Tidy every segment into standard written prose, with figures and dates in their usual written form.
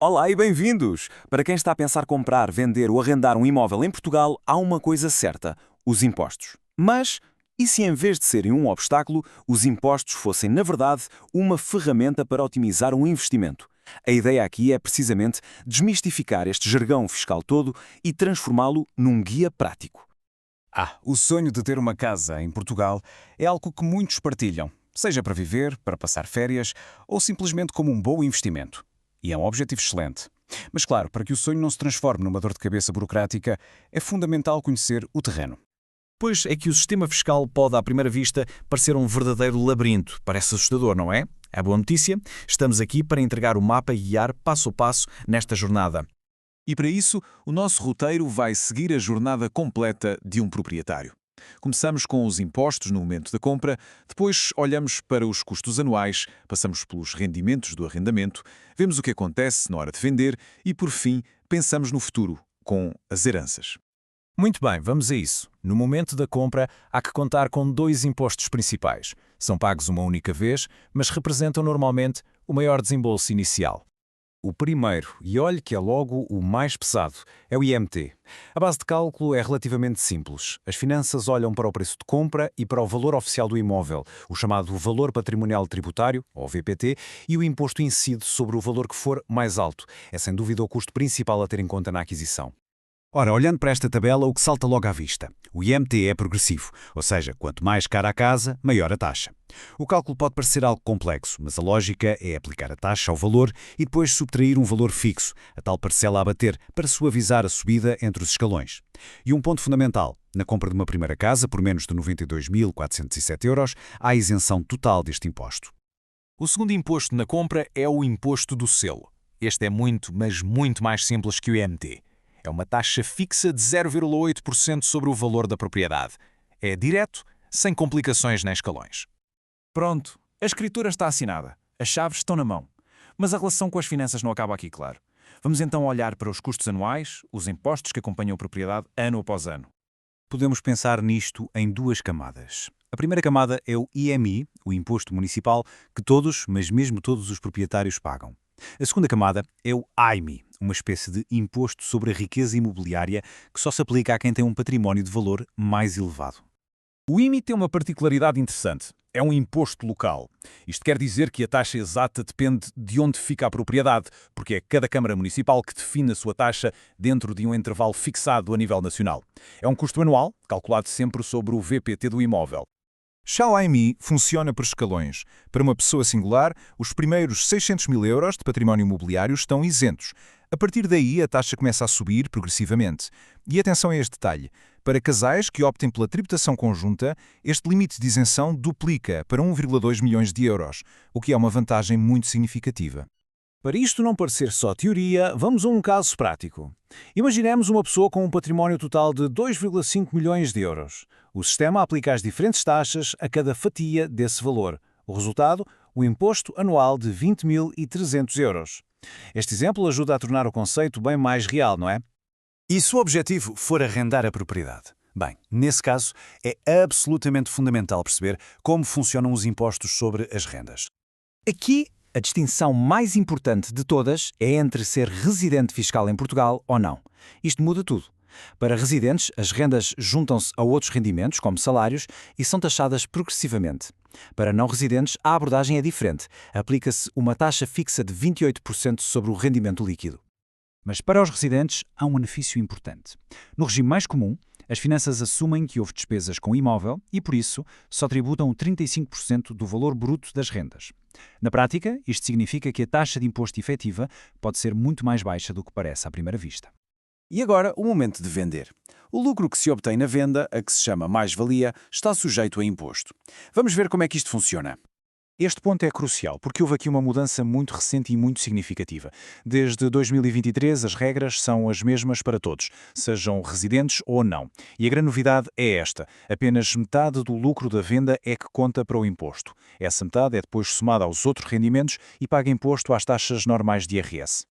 Olá e bem-vindos! Para quem está a pensar comprar, vender ou arrendar um imóvel em Portugal, há uma coisa certa: os impostos. Mas, e se em vez de serem um obstáculo, os impostos fossem, na verdade, uma ferramenta para otimizar um investimento? A ideia aqui é precisamente desmistificar este jargão fiscal todo e transformá-lo num guia prático. O sonho de ter uma casa em Portugal é algo que muitos partilham, seja para viver, para passar férias ou simplesmente como um bom investimento. E é um objetivo excelente. Mas claro, para que o sonho não se transforme numa dor de cabeça burocrática, é fundamental conhecer o terreno. Pois é que o sistema fiscal pode, à primeira vista, parecer um verdadeiro labirinto. Parece assustador, não é? A boa notícia, estamos aqui para entregar o mapa e guiar passo a passo nesta jornada. E para isso, o nosso roteiro vai seguir a jornada completa de um proprietário. Começamos com os impostos no momento da compra, depois olhamos para os custos anuais, passamos pelos rendimentos do arrendamento, vemos o que acontece na hora de vender e, por fim, pensamos no futuro, com as heranças. Muito bem, vamos a isso. No momento da compra, há que contar com dois impostos principais. São pagos uma única vez, mas representam normalmente o maior desembolso inicial. O primeiro, e olhe que é logo o mais pesado, é o IMT. A base de cálculo é relativamente simples. As finanças olham para o preço de compra e para o valor oficial do imóvel, o chamado Valor Patrimonial Tributário, ou VPT, e o imposto incide sobre o valor que for mais alto. É sem dúvida o custo principal a ter em conta na aquisição. Ora, olhando para esta tabela, o que salta logo à vista? O IMT é progressivo, ou seja, quanto mais cara a casa, maior a taxa. O cálculo pode parecer algo complexo, mas a lógica é aplicar a taxa ao valor e depois subtrair um valor fixo, a tal parcela a abater, para suavizar a subida entre os escalões. E um ponto fundamental: na compra de uma primeira casa por menos de 92.407 €, há isenção total deste imposto. O segundo imposto na compra é o imposto do selo. Este é muito, mas muito mais simples que o IMT. É uma taxa fixa de 0,8% sobre o valor da propriedade. É direto, sem complicações nem escalões. Pronto, a escritura está assinada, as chaves estão na mão. Mas a relação com as finanças não acaba aqui, claro. Vamos então olhar para os custos anuais, os impostos que acompanham a propriedade ano após ano. Podemos pensar nisto em duas camadas. A primeira camada é o IMI, o Imposto Municipal, que todos, mas mesmo todos os proprietários pagam. A segunda camada é o AIMI, uma espécie de imposto sobre a riqueza imobiliária que só se aplica a quem tem um património de valor mais elevado. O IMI tem uma particularidade interessante. É um imposto local. Isto quer dizer que a taxa exata depende de onde fica a propriedade, porque é cada Câmara Municipal que define a sua taxa dentro de um intervalo fixado a nível nacional. É um custo anual, calculado sempre sobre o VPT do imóvel. Já o AMI funciona por escalões. Para uma pessoa singular, os primeiros 600.000 € de património imobiliário estão isentos. A partir daí, a taxa começa a subir progressivamente. E atenção a este detalhe: para casais que optem pela tributação conjunta, este limite de isenção duplica para 1,2 milhões de euros, o que é uma vantagem muito significativa. Para isto não parecer só teoria, vamos a um caso prático. Imaginemos uma pessoa com um património total de 2,5 milhões de euros. O sistema aplica as diferentes taxas a cada fatia desse valor. O resultado? O imposto anual de 20.300 euros. Este exemplo ajuda a tornar o conceito bem mais real, não é? E se o objetivo for arrendar a propriedade? Bem, nesse caso, é absolutamente fundamental perceber como funcionam os impostos sobre as rendas. Aqui, a distinção mais importante de todas é entre ser residente fiscal em Portugal ou não. Isto muda tudo. Para residentes, as rendas juntam-se a outros rendimentos, como salários, e são taxadas progressivamente. Para não residentes, a abordagem é diferente. Aplica-se uma taxa fixa de 28% sobre o rendimento líquido. Mas para os residentes, há um benefício importante. No regime mais comum, as finanças assumem que houve despesas com o imóvel e, por isso, só tributam 35% do valor bruto das rendas. Na prática, isto significa que a taxa de imposto efetiva pode ser muito mais baixa do que parece à primeira vista. E agora, o momento de vender. O lucro que se obtém na venda, a que se chama mais-valia, está sujeito a imposto. Vamos ver como é que isto funciona. Este ponto é crucial, porque houve aqui uma mudança muito recente e muito significativa. Desde 2023, as regras são as mesmas para todos, sejam residentes ou não. E a grande novidade é esta: apenas metade do lucro da venda é que conta para o imposto. Essa metade é depois somada aos outros rendimentos e paga imposto às taxas normais de IRS.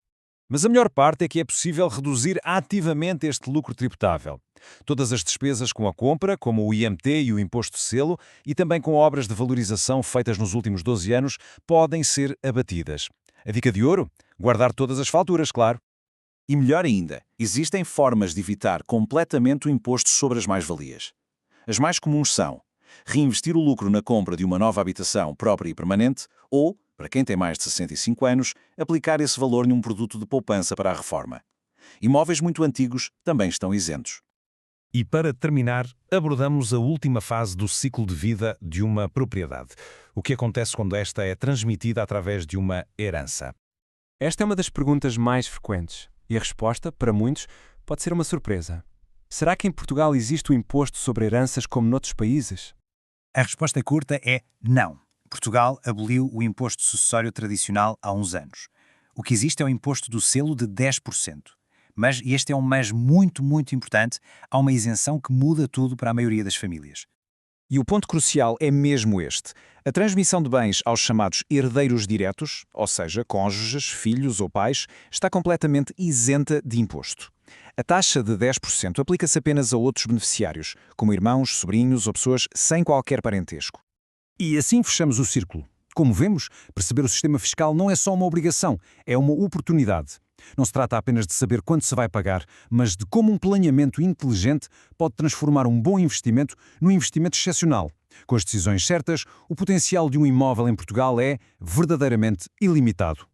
Mas a melhor parte é que é possível reduzir ativamente este lucro tributável. Todas as despesas com a compra, como o IMT e o imposto de selo, e também com obras de valorização feitas nos últimos 12 anos, podem ser abatidas. A dica de ouro? Guardar todas as falturas, claro. E melhor ainda, existem formas de evitar completamente o imposto sobre as mais-valias. As mais comuns são reinvestir o lucro na compra de uma nova habitação própria e permanente ou, para quem tem mais de 65 anos, aplicar esse valor num produto de poupança para a reforma. Imóveis muito antigos também estão isentos. E para terminar, abordamos a última fase do ciclo de vida de uma propriedade. O que acontece quando esta é transmitida através de uma herança? Esta é uma das perguntas mais frequentes e a resposta, para muitos, pode ser uma surpresa. Será que em Portugal existe o imposto sobre heranças como noutros países? A resposta curta é não. Portugal aboliu o imposto sucessório tradicional há uns anos. O que existe é o imposto do selo de 10%. Mas, e este é um mas muito, muito importante, há uma isenção que muda tudo para a maioria das famílias. E o ponto crucial é mesmo este. A transmissão de bens aos chamados herdeiros diretos, ou seja, cônjuges, filhos ou pais, está completamente isenta de imposto. A taxa de 10% aplica-se apenas a outros beneficiários, como irmãos, sobrinhos ou pessoas sem qualquer parentesco. E assim fechamos o círculo. Como vemos, perceber o sistema fiscal não é só uma obrigação, é uma oportunidade. Não se trata apenas de saber quanto se vai pagar, mas de como um planeamento inteligente pode transformar um bom investimento num investimento excepcional. Com as decisões certas, o potencial de um imóvel em Portugal é verdadeiramente ilimitado.